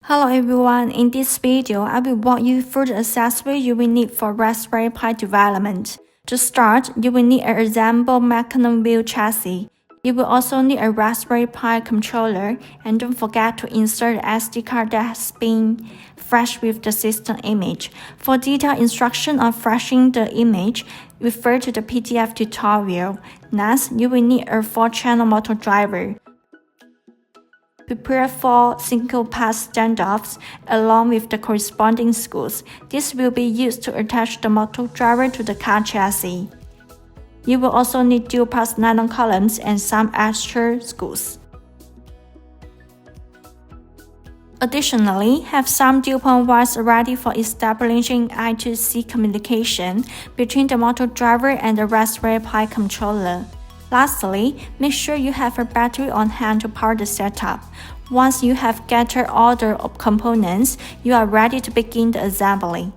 Hello everyone, in this video, I will walk you through the accessories you will need for Raspberry Pi development. To start, you will need an assembled Mecanum-Wheel chassis. You will also need a Raspberry Pi controller, and don't forget to insert the SD card that has been flashed with the system image. For detailed instruction on flashing the image, refer to the PDF tutorial. Next, you will need a 4-channel motor driver. Prepare 4 single-pass standoffs along with the corresponding screws. This will be used to attach the motor driver to the car chassis. You will also need dual-pass nylon columns and some extra screws. Additionally, have some dual-point wires ready for establishing I2C communication between the motor driver and the Raspberry Pi controller. Lastly, make sure you have a battery on hand to power the setup. Once you have gathered all the components, you are ready to begin the assembly.